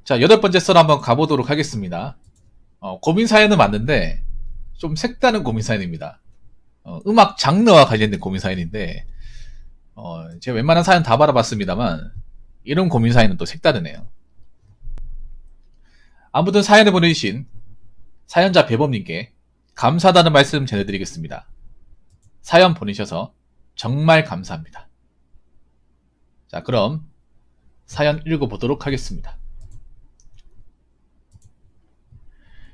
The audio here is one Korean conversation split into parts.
자, 8번째 썰 한번 가보도록 하겠습니다. 고민 사연은 맞는데 좀 색다른 고민 사연입니다. 음악 장르와 관련된 고민 사연인데 제가 웬만한 사연 다 받아봤습니다만 이런 고민 사연은 또 색다르네요. 아무튼 사연을 보내주신 사연자 배범님께 감사하다는 말씀 전해드리겠습니다. 사연 보내셔서 정말 감사합니다. 자, 그럼 사연 읽어보도록 하겠습니다.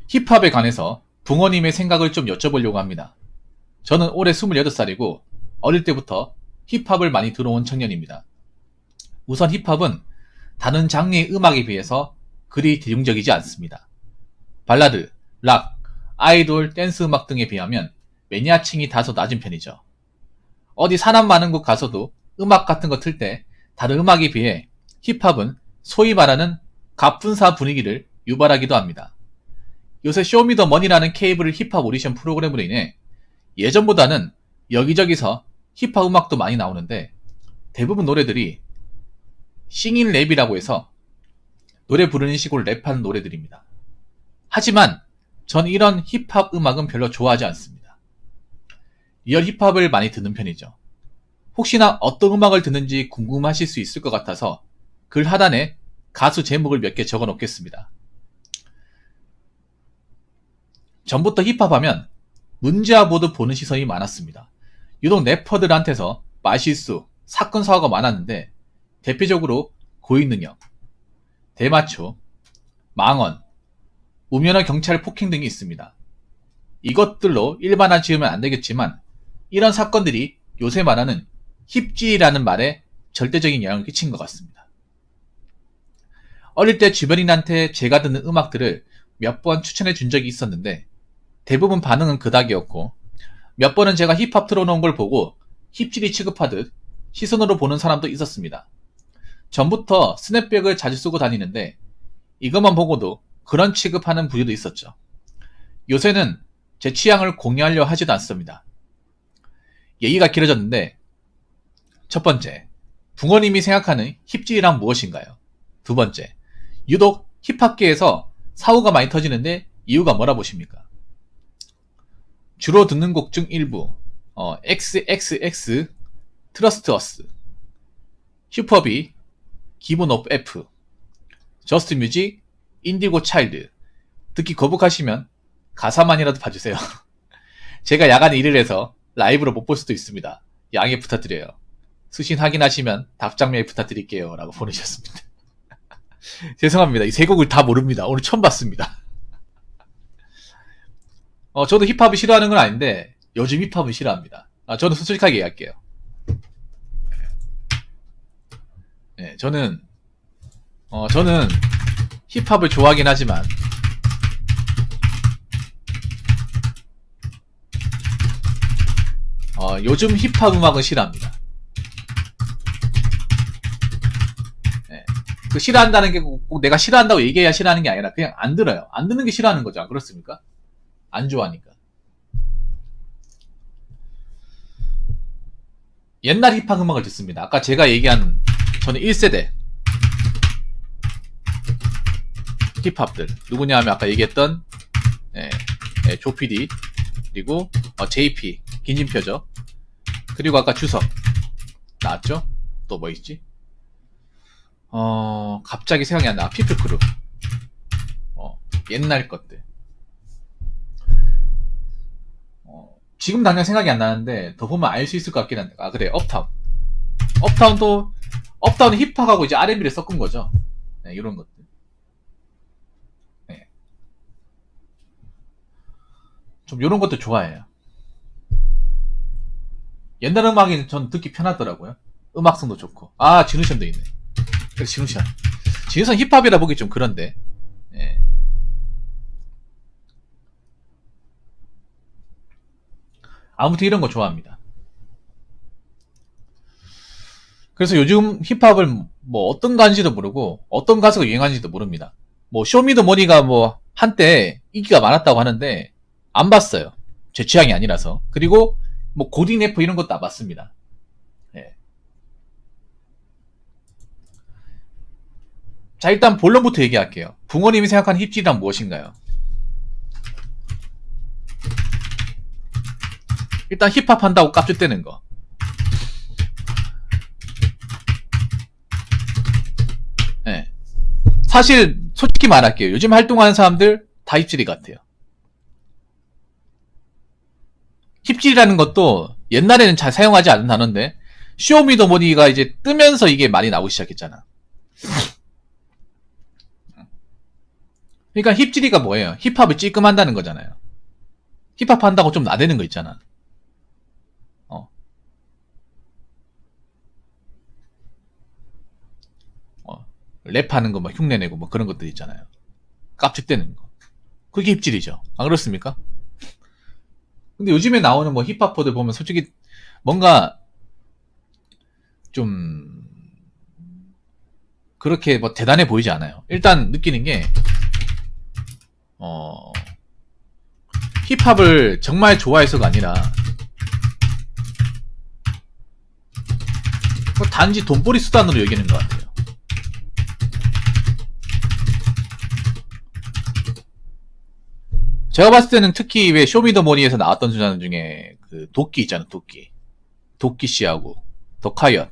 힙합에 관해서 붕어님의 생각을 좀 여쭤보려고 합니다. 저는 올해 28살이고 어릴 때부터 힙합을 많이 들어온 청년입니다. 우선 힙합은 다른 장르의 음악에 비해서 그리 대중적이지 않습니다. 발라드, 락, 아이돌, 댄스 음악 등에 비하면 매니아층이 다소 낮은 편이죠. 어디 사람 많은 곳 가서도 음악 같은 거 틀 때 다른 음악에 비해 힙합은 소위 말하는 갑분사 분위기를 유발하기도 합니다. 요새 쇼미더머니라는 케이블 힙합 오디션 프로그램으로 인해 예전보다는 여기저기서 힙합 음악도 많이 나오는데 대부분 노래들이 싱잉 랩이라고 해서 노래 부르는 식으로 랩하는 노래들입니다. 하지만 전 이런 힙합 음악은 별로 좋아하지 않습니다. 리얼 힙합을 많이 듣는 편이죠. 혹시나 어떤 음악을 듣는지 궁금하실 수 있을 것 같아서 글 하단에 가수 제목을 몇 개 적어 놓겠습니다. 전부터 힙합하면 문제와 보듯 보는 시선이 많았습니다. 유독 래퍼들한테서 말실수, 사건 사고가 많았는데 대표적으로 고인능력, 대마초, 망언, 우면화 경찰 폭행 등이 있습니다. 이것들로 일반화 지으면 안 되겠지만 이런 사건들이 요새 말하는 힙지라는 말에 절대적인 영향을 끼친 것 같습니다. 어릴 때 주변인한테 제가 듣는 음악들을 몇 번 추천해 준 적이 있었는데 대부분 반응은 그닥이었고 몇 번은 제가 힙합 틀어놓은 걸 보고 힙질이 취급하듯 시선으로 보는 사람도 있었습니다. 전부터 스냅백을 자주 쓰고 다니는데 이것만 보고도 그런 취급하는 부류도 있었죠. 요새는 제 취향을 공유하려 하지도 않습니다. 얘기가 길어졌는데 첫 번째, 붕어님이 생각하는 힙질이란 무엇인가요? 두 번째, 유독 힙합계에서 사고가 많이 터지는데 이유가 뭐라 보십니까? 주로 듣는 곡 중 일부 XXX, 트러스트 어스, 슈퍼비, 기본 오브 F, 저스트 뮤직, 인디고 차일드. 듣기 거북하시면 가사만이라도 봐주세요. 제가 야간에 일을 해서 라이브로 못 볼 수도 있습니다. 양해 부탁드려요. 수신 확인하시면 답장 메일 부탁드릴게요 라고 보내셨습니다. 죄송합니다. 이 세 곡을 다 모릅니다. 오늘 처음 봤습니다. 저도 힙합을 싫어하는 건 아닌데 요즘 힙합은 싫어합니다. 저는 솔직하게 얘기할게요. 네, 저는 힙합을 좋아하긴 하지만 요즘 힙합 음악은 싫어합니다. 네, 그 싫어한다는 게 꼭 내가 싫어한다고 얘기해야 싫어하는 게 아니라 그냥 안 들어요. 안 듣는 게 싫어하는 거죠. 안 그렇습니까? 안 좋아하니까. 옛날 힙합 음악을 듣습니다. 아까 제가 얘기한 저는 1세대 힙합들 누구냐 하면 아까 얘기했던 조PD 그리고 JP 김진표죠. 그리고 아까 주석 나왔죠. 또 뭐 있지? 갑자기 생각이 안 나. 피플크루. 옛날 것들. 지금 당장 생각이 안 나는데 더 보면 알 수 있을 것 같긴 한데. 그래, 업타운. 업타운은 힙합하고 이제 R&B를 섞은 거죠. 네, 이런 것들. 네. 좀 이런 것도 좋아해요. 옛날 음악이 전 듣기 편하더라고요. 음악성도 좋고. 진우션도 있네. 그래서 진우션 힙합이라 보기 좀 그런데. 네. 아무튼 이런 거 좋아합니다. 그래서 요즘 힙합을 뭐 어떤 가수인지도 모르고 어떤 가수가 유행하는지도 모릅니다. 뭐 쇼미더머니가 뭐 한때 인기가 많았다고 하는데 안 봤어요. 제 취향이 아니라서. 그리고 뭐 고딩 래퍼 이런 것도 안 봤습니다. 네. 자, 일단 본론부터 얘기할게요. 붕어님이 생각하는 힙질이란 무엇인가요? 일단 힙합 한다고 깝죽대는 거. 네. 사실 솔직히 말할게요. 요즘 활동하는 사람들 다 힙질이 같아요. 힙질이라는 것도 옛날에는 잘 사용하지 않는 단어인데 쇼미더머니가 이제 뜨면서 이게 많이 나오기 시작했잖아. 그러니까 힙질이가 뭐예요? 힙합을 찔끔한다는 거잖아요. 힙합 한다고 좀 나대는 거 있잖아. 랩하는 거 막 흉내내고 뭐 그런 것들 있잖아요. 깝죽대는 거. 그게 힙질이죠. 안 그렇습니까? 근데 요즘에 나오는 뭐 힙합퍼들 보면 솔직히 뭔가 좀 그렇게 뭐 대단해 보이지 않아요. 일단 느끼는 게 힙합을 정말 좋아해서가 아니라 단지 돈벌이 수단으로 여기는 것 같아요. 제가 봤을 때는 특히 왜 쇼미더머니에서 나왔던 주자들 중에 그 도끼 있잖아, 도끼 씨하고 더카이엇.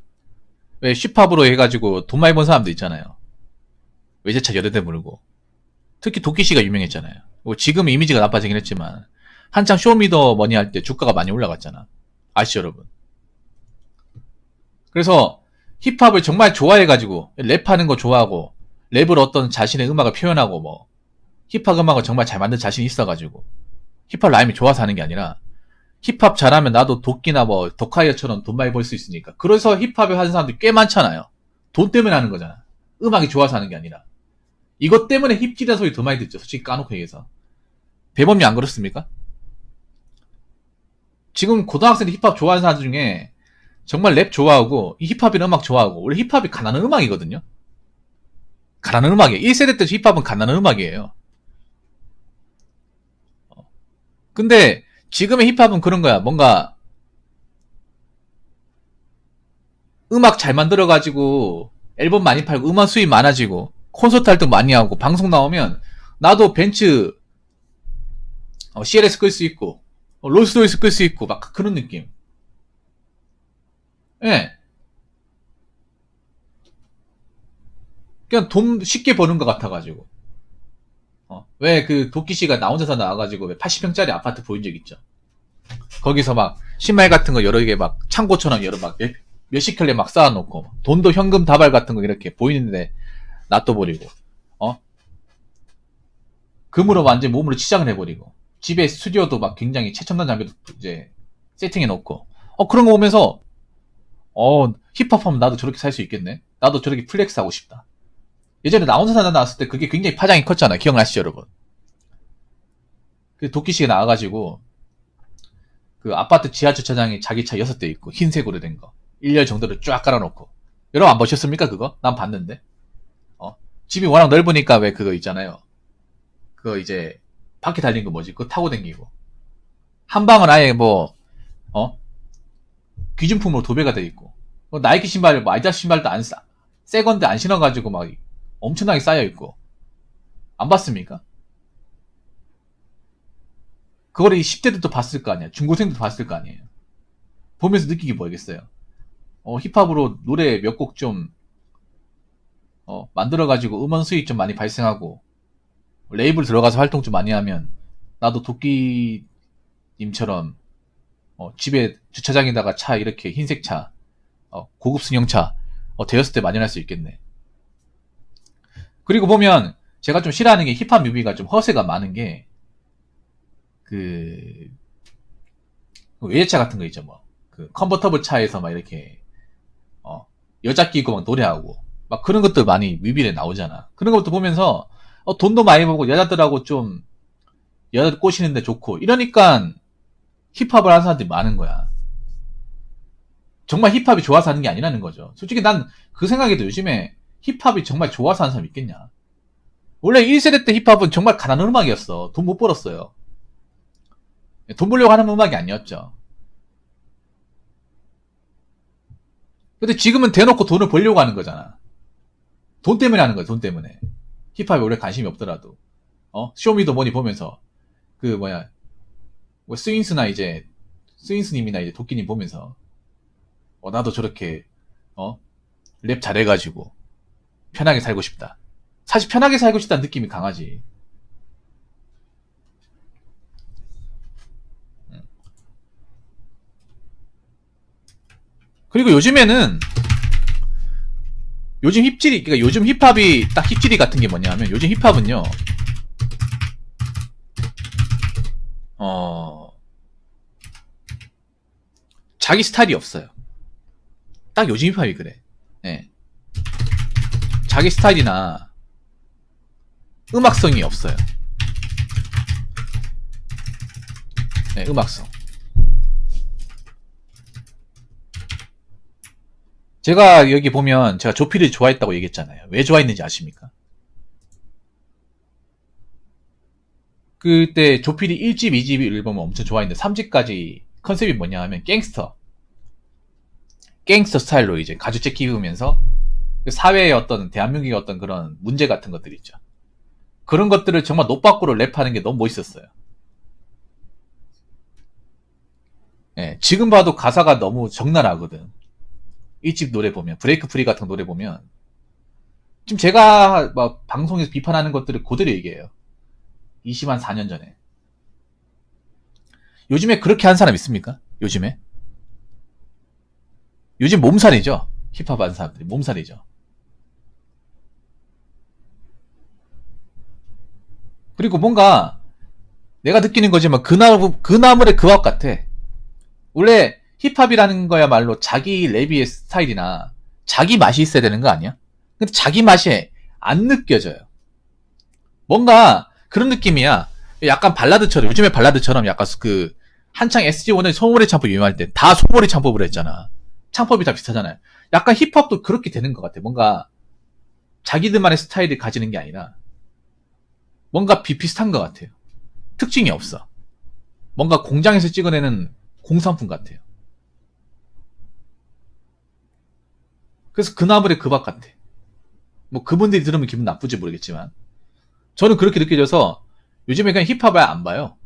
왜 힙합으로 해가지고 돈 많이 번 사람들 있잖아요. 외제차 여러 대 물고. 특히 도끼 씨가 유명했잖아요. 지금 이미지가 나빠지긴 했지만 한창 쇼미더머니 할 때 주가가 많이 올라갔잖아. 아시죠, 여러분? 그래서 힙합을 정말 좋아해가지고 랩하는 거 좋아하고 랩을 어떤 자신의 음악을 표현하고 뭐 힙합 음악을 정말 잘 만든 자신이 있어가지고 힙합 라임이 좋아서 하는 게 아니라 힙합 잘하면 나도 도끼나 뭐 더카이어처럼 돈 많이 벌 수 있으니까. 그래서 힙합을 하는 사람들이 꽤 많잖아요. 돈 때문에 하는 거잖아. 음악이 좋아서 하는 게 아니라. 이것 때문에 힙질이라는 소리 더 많이 듣죠. 솔직히 까놓고 얘기해서. 배범님 안 그렇습니까? 지금 고등학생들 힙합 좋아하는 사람들 중에 정말 랩 좋아하고 이 힙합이나 음악 좋아하고 원래 힙합이 가난한 음악이거든요. 가난한 음악이에요. 1세대 때 힙합은 가난한 음악이에요. 근데 지금의 힙합은 그런 거야. 뭔가 음악 잘 만들어가지고 앨범 많이 팔고 음악 수입 많아지고 콘서트 활동 많이 하고 방송 나오면 나도 벤츠 CLS 끌 수 있고 롤스로이스 끌 수 있고 막 그런 느낌. 예. 그냥 돈 쉽게 버는 것 같아가지고. 왜 그 도끼씨가 나 혼자서 나와가지고 왜 80평짜리 아파트 보인 적 있죠. 거기서 막 신발 같은 거 여러 개 막 창고처럼 여러 막 몇십 켤레 막 쌓아놓고 돈도 현금 다발 같은 거 이렇게 보이는데 놔둬버리고 금으로 완전 몸으로 치장을 해버리고 집에 스튜디오도 막 굉장히 최첨단 장비도 이제 세팅해놓고 그런 거 보면서 힙합하면 나도 저렇게 살 수 있겠네. 나도 저렇게 플렉스 하고 싶다. 예전에 나 혼자 사나 나왔을 때 그게 굉장히 파장이 컸잖아. 기억나시죠, 여러분? 그 도끼씨가 나와가지고 그 아파트 지하 주차장에 자기 차 6대 있고 흰색으로 된 거 1열 정도를 쫙 깔아놓고. 여러분 안 보셨습니까 그거? 난 봤는데. 집이 워낙 넓으니까 왜 그거 있잖아요. 그거 이제 바퀴 달린 거 뭐지? 그거 타고 댕기고. 한 방은 아예 뭐 귀중품으로 도배가 돼 있고. 나이키 신발, 뭐 아디다스 신발도 새 건데 안 신어가지고 막 엄청나게 쌓여 있고. 안 봤습니까? 그거를 10대들도 봤을 거 아니야. 중고생도 봤을 거 아니에요. 보면서 느끼기 뭐겠어요. 힙합으로 노래 몇 곡 좀 만들어가지고 음원 수익 좀 많이 발생하고 레이블 들어가서 활동 좀 많이 하면 나도 도끼님처럼 집에 주차장에다가 차 이렇게 흰색 차 고급 승용차 대여섯 대 마련할 수 있겠네. 그리고 보면 제가 좀 싫어하는 게 힙합 뮤비가 좀 허세가 많은 게 그 외제차 같은 거 있죠. 뭐 그 컨버터블 차에서 막 이렇게 여자 끼고 막 노래하고 막 그런 것들 많이 뮤비에 나오잖아. 그런 것도 보면서 돈도 많이 벌고 여자들하고 좀 여자들 꼬시는데 좋고 이러니까 힙합을 하는 사람들이 많은 거야. 정말 힙합이 좋아서 하는 게 아니라는 거죠. 솔직히 난 그 생각에도 요즘에 힙합이 정말 좋아서 하는 사람 있겠냐. 원래 1세대 때 힙합은 정말 가난한 음악이었어. 돈 못 벌었어요. 돈 벌려고 하는 음악이 아니었죠. 근데 지금은 대놓고 돈을 벌려고 하는 거잖아. 돈 때문에 하는 거야, 돈 때문에. 힙합에 원래 관심이 없더라도. 쇼미더 머니 보면서, 스윙스나 이제, 스윙스님이나 이제 도끼님 보면서, 나도 저렇게, 랩 잘해가지고, 편하게 살고 싶다. 사실 편하게 살고 싶다는 느낌이 강하지. 그리고 요즘에는, 요즘 힙질이, 그러니까 요즘 힙합이 딱 힙질이 같은 게 뭐냐면, 요즘 힙합은요, 자기 스타일이 없어요. 딱 요즘 힙합이 그래. 네. 자기 스타일이나 음악성이 없어요. 네, 음악성. 제가 여기 보면 제가 조피를 좋아했다고 얘기했잖아요. 왜 좋아했는지 아십니까? 그때 조필이 1집, 2집 앨범을 엄청 좋아했는데 3집까지 컨셉이 뭐냐 하면 갱스터 스타일로 이제 가죽 끼우면서 사회의 어떤 대한민국의 어떤 그런 문제 같은 것들 있죠. 그런 것들을 정말 노빠꾸로 랩하는 게 너무 멋있었어요. 예, 지금 봐도 가사가 너무 적나라하거든. 1집 노래 보면 브레이크 프리 같은 노래 보면 지금 제가 막 방송에서 비판하는 것들을 그대로 얘기해요. 20한 4년 전에. 요즘에 그렇게 한 사람 있습니까? 요즘에? 요즘 몸살이죠. 힙합 하는 사람들이 몸살이죠. 그리고 뭔가 내가 느끼는 거지만 그 나물의 그 앞 같아. 원래 힙합이라는 거야말로 자기 랩의 스타일이나 자기 맛이 있어야 되는 거 아니야? 근데 자기 맛이 안 느껴져요. 뭔가 그런 느낌이야. 약간 발라드처럼, 요즘에 발라드처럼 약간 한창 SG1의 소머리 창법 유행할 때 다 소머리 창법으로 했잖아. 창법이 다 비슷하잖아요. 약간 힙합도 그렇게 되는 것 같아. 뭔가 자기들만의 스타일을 가지는 게 아니라 뭔가 비슷한 것 같아요. 특징이 없어. 뭔가 공장에서 찍어내는 공산품 같아요. 그래서 그 나물의 그 밥 같아. 뭐 그분들이 들으면 기분 나쁘지 모르겠지만 저는 그렇게 느껴져서 요즘에 그냥 힙합을 안 봐요.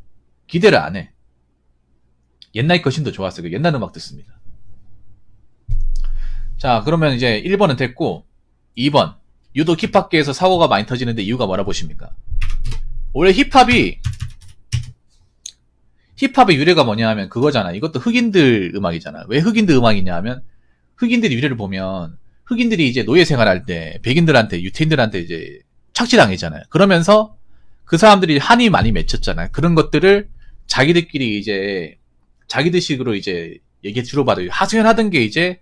기대를 안 해. 옛날 것이 더 좋았어요. 옛날 음악 듣습니다. 자, 그러면 이제 1번은 됐고 2번. 유독 힙합계에서 사고가 많이 터지는데 이유가 뭐라 보십니까? 원래 힙합의 유래가 뭐냐 하면 그거잖아. 이것도 흑인들 음악이잖아. 왜 흑인들 음악이냐 하면 흑인들의 유래를 보면 흑인들이 이제 노예 생활할 때 백인들한테 유태인들한테 이제 착취당했잖아요. 그러면서 그 사람들이 한이 많이 맺혔잖아요. 그런 것들을 자기들끼리 이제 자기들식으로 이제 얘기 주로받아요. 하소연하던 게 이제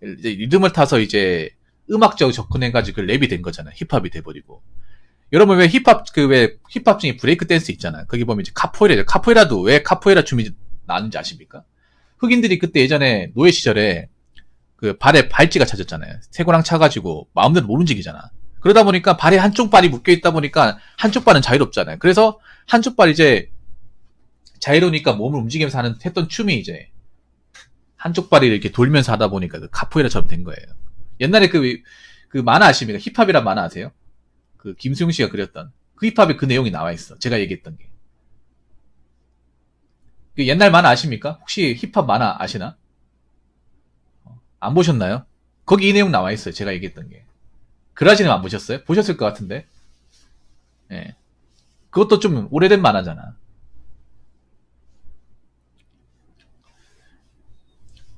리듬을 타서 이제 음악적으로 접근해가지고 그 랩이 된 거잖아요. 힙합이 돼버리고. 여러분 왜 힙합 중에 브레이크 댄스 있잖아요. 거기 보면 이제 카포에라도 왜 카포에라 춤이 나는지 아십니까? 흑인들이 그때 예전에 노예 시절에 그 발에 발찌가 차졌잖아요. 쇠고랑 차가지고 마음대로 못 움직이잖아. 그러다 보니까 발에 한쪽 발이 묶여 있다 보니까 한쪽 발은 자유롭잖아요. 그래서 한쪽 발 이제 자유로우니까 몸을 움직이면서 했던 춤이 이제 한쪽 발이 이렇게 돌면서 하다 보니까 그 카포에라처럼 된 거예요. 옛날에 그 만화 아십니까? 힙합이란 만화 아세요? 그 김수용 씨가 그렸던 그 힙합에 그 내용이 나와 있어. 제가 얘기했던 게. 그 옛날 만화 아십니까? 혹시 힙합 만화 아시나? 안 보셨나요? 거기 이 내용 나와 있어요. 제가 얘기했던 게. 그라지는 안 보셨어요? 보셨을 것 같은데. 예. 그것도 좀 오래된 만화잖아.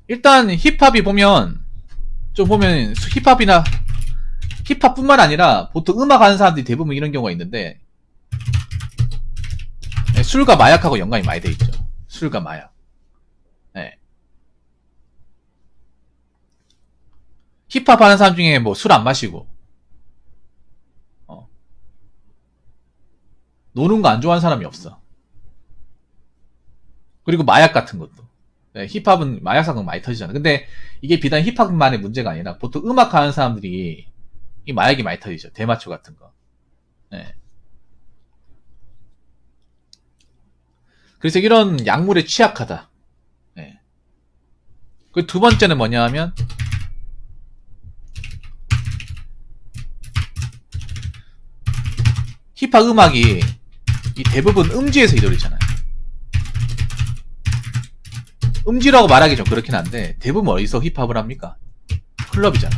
일단 힙합이 보면 힙합뿐만 아니라 보통 음악 하는 사람들이 대부분 이런 경우가 있는데 술과 마약하고 연관이 많이 돼 있죠. 술과 마약. 네. 힙합 하는 사람 중에 뭐 술 안 마시고 노는 거 안 좋아하는 사람이 없어. 그리고 마약 같은 것도. 네, 힙합은 마약 사건 많이 터지잖아. 근데 이게 비단 힙합만의 문제가 아니라 보통 음악 하는 사람들이 이 마약이 많이 터지죠. 대마초 같은 거. 네. 그래서 이런 약물에 취약하다. 네. 그 두 번째는 뭐냐 하면 힙합 음악이 이 대부분 음지에서 이루어지잖아요. 음지라고 말하기 좀 그렇긴 한데 대부분 어디서 힙합을 합니까? 클럽이잖아.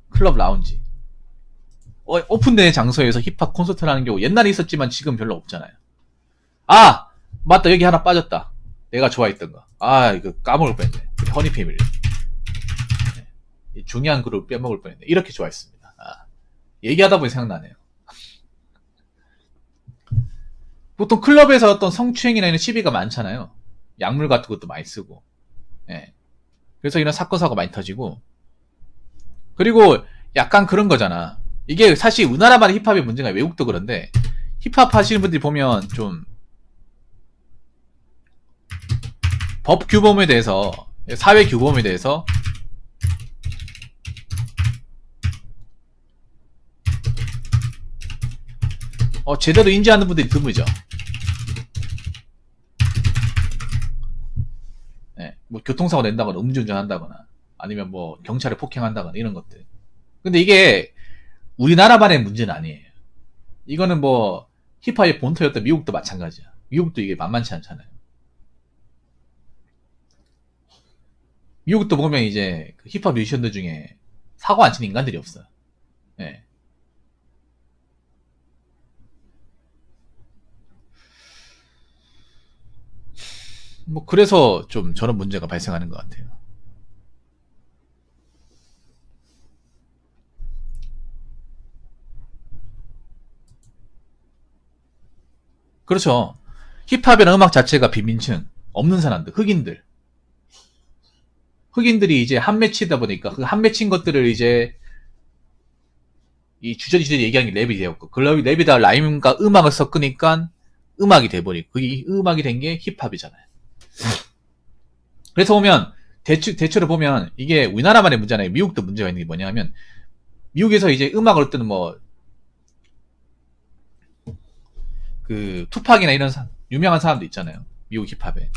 클럽 라운지. 오픈된 장소에서 힙합 콘서트를 하는 경우 옛날에 있었지만 지금 별로 없잖아요. 아! 맞다. 여기 하나 빠졌다. 내가 좋아했던 거. 아, 이거 까먹을 뻔했네. 허니 패밀리. 네. 중요한 그룹 빼먹을 뻔했네. 이렇게 좋아했습니다. 아, 얘기하다 보니 생각나네요. 보통 클럽에서 어떤 성추행이나 이런 시비가 많잖아요. 약물 같은 것도 많이 쓰고. 네. 그래서 이런 사건, 사고가 많이 터지고. 그리고 약간 그런 거잖아. 이게 사실 우리나라만의 힙합의 문제가 외국도 그런데 힙합 하시는 분들이 보면 좀 법 규범에 대해서, 사회 규범에 대해서 제대로 인지하는 분들이 드물죠. 네, 뭐 교통사고 낸다거나 음주운전 한다거나 아니면 뭐 경찰을 폭행한다거나 이런 것들. 근데 이게 우리나라만의 문제는 아니에요. 이거는 뭐 힙합의 본토였던 미국도 마찬가지야. 미국도 이게 만만치 않잖아요. 미국도 보면 이제 그 힙합 뮤지션들 중에 사고 안 치는 인간들이 없어요. 네. 뭐 그래서 좀 저런 문제가 발생하는 것 같아요. 그렇죠. 힙합이라는 음악 자체가 비민층, 없는 사람들, 흑인들이 이제 한 맺히다 보니까 그 한 맺힌 것들을 이제 이 주저주저 얘기하는 게 랩이 되었고, 그 랩이다 라임과 음악을 섞으니까 음악이 돼버리고, 그게 음악이 된 게 힙합이잖아요. 그래서 보면 대체로 보면 이게 우리나라만의 문제잖아요. 미국도 문제가 있는 게 뭐냐면 미국에서 이제 음악을 어떤 뭐 그 투팍이나 이런 유명한 사람도 있잖아요. 미국 힙합에.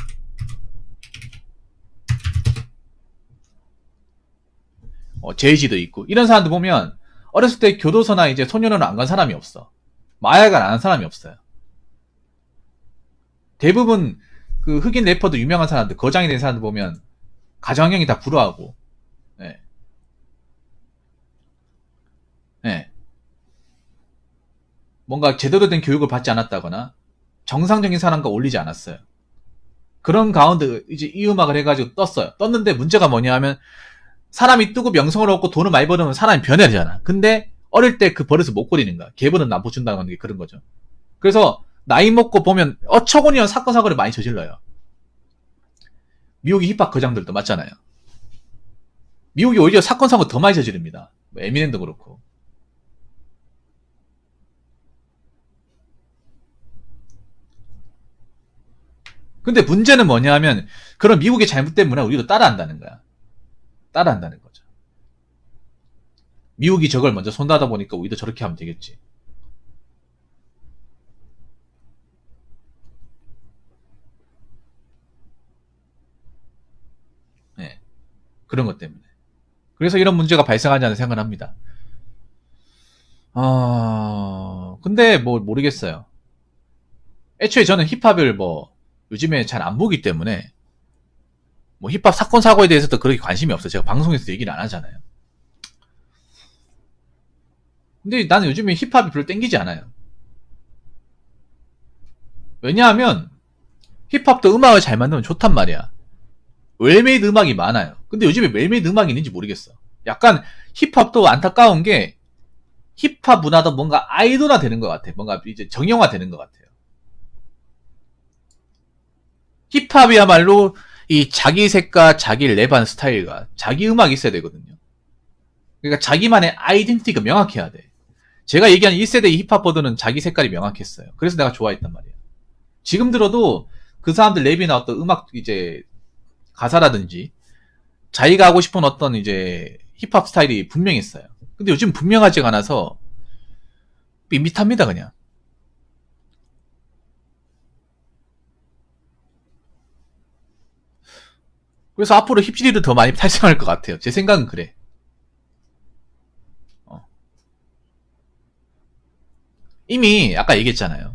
제이지도 있고 이런 사람들 보면 어렸을 때 교도소나 이제 소년원을 안 간 사람이 없어. 마약을 안 한 사람이 없어요. 대부분 그 흑인 래퍼도 유명한 사람들, 거장이 된 사람들 보면 가정형이 다 불화하고, 네. 네. 뭔가 제대로 된 교육을 받지 않았다거나 정상적인 사람과 어울리지 않았어요. 그런 가운데 이제 이 음악을 해가지고 떴어요. 떴는데 문제가 뭐냐 하면 사람이 뜨고 명성을 얻고 돈을 많이 벌으면 사람이 변해야 되잖아. 근데 어릴 때 그 버릇을 못 버리는 거야. 개버릇 안 보준다는 게 그런 거죠. 그래서 나이 먹고 보면 어처구니없는 사건 사고를 많이 저질러요. 미국의 힙합 거장들도 맞잖아요. 미국이 오히려 사건 사고 더 많이 저지릅니다. 뭐 에미넴도 그렇고. 근데 문제는 뭐냐 하면 그런 미국의 잘못된 문화 우리도 따라한다는 거야. 따라한다는 거죠. 미국이 저걸 먼저 손다다 보니까 우리도 저렇게 하면 되겠지. 네. 그런 것 때문에. 그래서 이런 문제가 발생하지 않는 생각을 합니다. 근데 뭐 모르겠어요. 애초에 저는 힙합을 뭐 요즘에 잘 안 보기 때문에 뭐 힙합 사건 사고에 대해서도 그렇게 관심이 없어요. 제가 방송에서 얘기를 안 하잖아요. 근데 나는 요즘에 힙합이 별로 땡기지 않아요. 왜냐하면 힙합도 음악을 잘 만들면 좋단 말이야. 웰메이드 음악이 많아요. 근데 요즘에 웰메이드 음악이 있는지 모르겠어. 약간 힙합도 안타까운 게 힙합 문화도 뭔가 아이돌화 되는 것 같아. 뭔가 이제 정형화 되는 것 같아요. 힙합이야말로 이 자기 색과 자기 랩한 스타일과 자기 음악이 있어야 되거든요. 그러니까 자기만의 아이덴티티가 명확해야 돼. 제가 얘기한 1세대 힙합 버드는 자기 색깔이 명확했어요. 그래서 내가 좋아했단 말이에요. 지금 들어도 그 사람들 랩이나 어떤 음악 이제 가사라든지 자기가 하고 싶은 어떤 이제 힙합 스타일이 분명했어요. 근데 요즘 분명하지가 않아서 밋밋합니다 그냥. 그래서 앞으로 힙질이도 더 많이 발생할 것 같아요. 제 생각은 그래. 이미 아까 얘기했잖아요.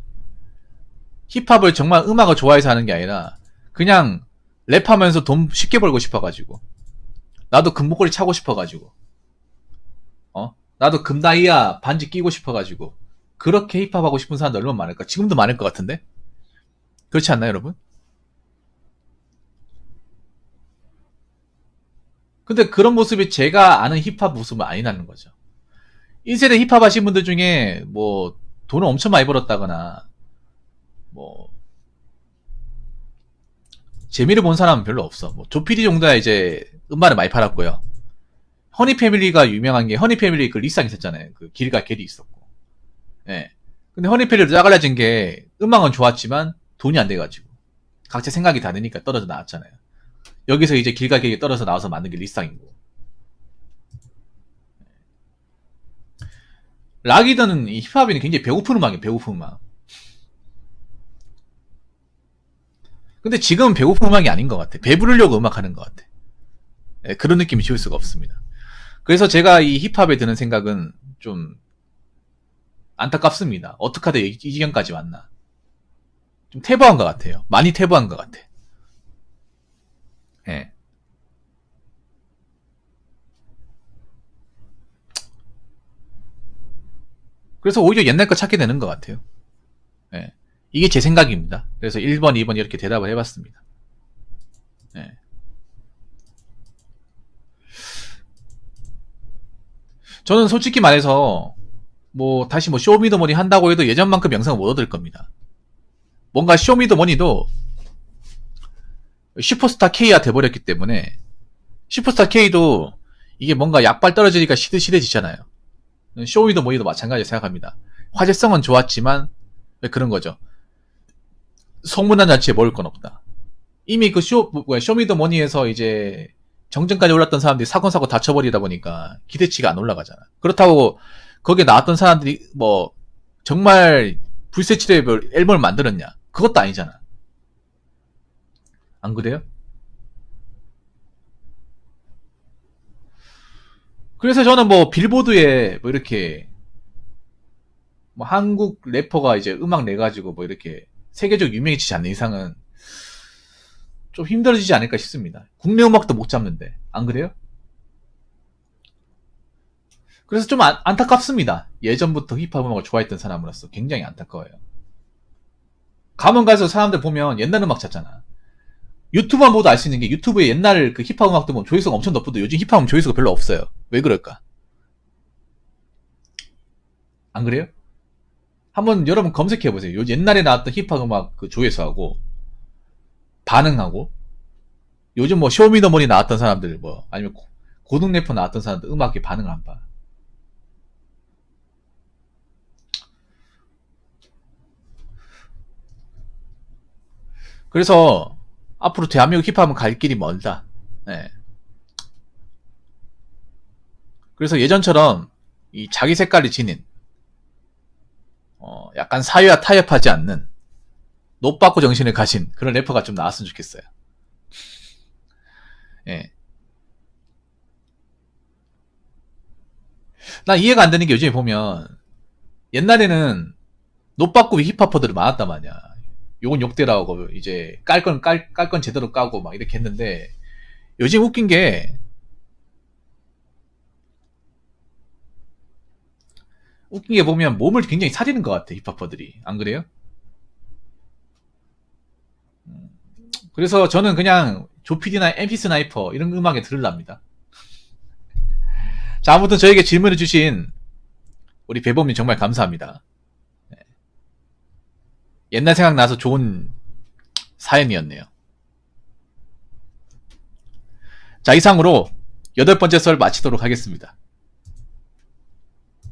힙합을 정말 음악을 좋아해서 하는 게 아니라 그냥 랩하면서 돈 쉽게 벌고 싶어가지고, 나도 금목걸이 차고 싶어가지고, 나도 금다이아 반지 끼고 싶어가지고, 그렇게 힙합 하고 싶은 사람들 얼마나 많을까? 지금도 많을 것 같은데? 그렇지 않나요, 여러분? 근데 그런 모습이 제가 아는 힙합 모습은 아니라는 거죠. 1세대 힙합 하신 분들 중에 뭐 돈을 엄청 많이 벌었다거나 뭐 재미를 본 사람은 별로 없어. 뭐 조피디 정도야 이제 음반을 많이 팔았고요. 허니 패밀리가 유명한 게, 허니 패밀리 그 리쌍 있었잖아요. 그 길과 겔이 있었고. 예. 근데 허니 패밀리도 짜갈라진 게 음악은 좋았지만 돈이 안 돼가지고 각자 생각이 다르니까 떨어져 나왔잖아요. 여기서 이제 길과 겔이 떨어져 나와서 만든 게 리쌍이고. 락이든 이 힙합에는 굉장히 배고픈 음악이에요. 배고픈 음악. 근데 지금은 배고픈 음악이 아닌 것 같아. 배부르려고 음악하는 것 같아. 예, 그런 느낌이 지울 수가 없습니다. 그래서 제가 이 힙합에 드는 생각은 좀 안타깝습니다. 어떻게 하다 이 지경까지 왔나. 좀 퇴보한 것 같아요. 많이 퇴보한 것 같아. 예. 그래서 오히려 옛날 거 찾게 되는 것 같아요. 예. 이게 제 생각입니다. 그래서 1번, 2번 이렇게 대답을 해봤습니다. 예. 저는 솔직히 말해서 뭐 다시 뭐 쇼미더머니 한다고 해도 예전만큼 영상을 못 얻을 겁니다. 뭔가 쇼미더머니도 슈퍼스타 K가 돼버렸기 때문에, 슈퍼스타 K도 이게 뭔가 약발 떨어지니까 시들시들해지잖아요. 쇼미더머니도 마찬가지로 생각합니다. 화제성은 좋았지만 왜 그런 거죠. 소문난 자체에 먹을 건 없다. 이미 그 쇼미더머니에서 이제 정점까지 올랐던 사람들이 사건사고 다쳐버리다 보니까 기대치가 안 올라가잖아. 그렇다고 거기에 나왔던 사람들이 뭐 정말 불세치레 앨범을 만들었냐? 그것도 아니잖아. 안 그래요? 그래서 저는 뭐 빌보드에 뭐 이렇게 뭐 한국 래퍼가 이제 음악 내가지고 뭐 이렇게 세계적 유명해지지 않는 이상은 좀 힘들어지지 않을까 싶습니다. 국내 음악도 못 잡는데. 안 그래요? 그래서 좀 안타깝습니다. 예전부터 힙합 음악을 좋아했던 사람으로서 굉장히 안타까워요. 가면 가서 사람들 보면 옛날 음악 찾잖아. 유튜브만 보도 알 수 있는 게, 유튜브에 옛날 그 힙합 음악들 보면 조회수가 엄청 높아도 요즘 힙합은 조회수가 별로 없어요. 왜 그럴까? 안 그래요? 한번 여러분 검색해보세요. 요 옛날에 나왔던 힙합 음악 그 조회수하고 반응하고, 요즘 뭐 쇼미더머니 나왔던 사람들 뭐 아니면 고등 래퍼 나왔던 사람들 음악에 반응을 안 봐. 그래서 앞으로 대한민국 힙합은 갈 길이 멀다. 네. 그래서 예전처럼 이 자기 색깔이 지닌 약간 사회와 타협하지 않는 노빠꾸 정신을 가진 그런 래퍼가 좀 나왔으면 좋겠어요. 예. 난 이해가 안 되는 게, 요즘에 보면 옛날에는 노빠꾸 힙합퍼들이 많았단 말이야. 욕은 욕대라고 이제 깔 건 제대로 까고 막 이렇게 했는데, 요즘 웃긴 게 보면 몸을 굉장히 사리는 것 같아, 힙합퍼들이. 안 그래요? 그래서 저는 그냥 조피디나 MP 스나이퍼 이런 음악에 들으랍니다. 자, 아무튼 저에게 질문을 주신 우리 배범님 정말 감사합니다. 옛날 생각나서 좋은 사연이었네요. 자, 이상으로 8번째 썰 마치도록 하겠습니다.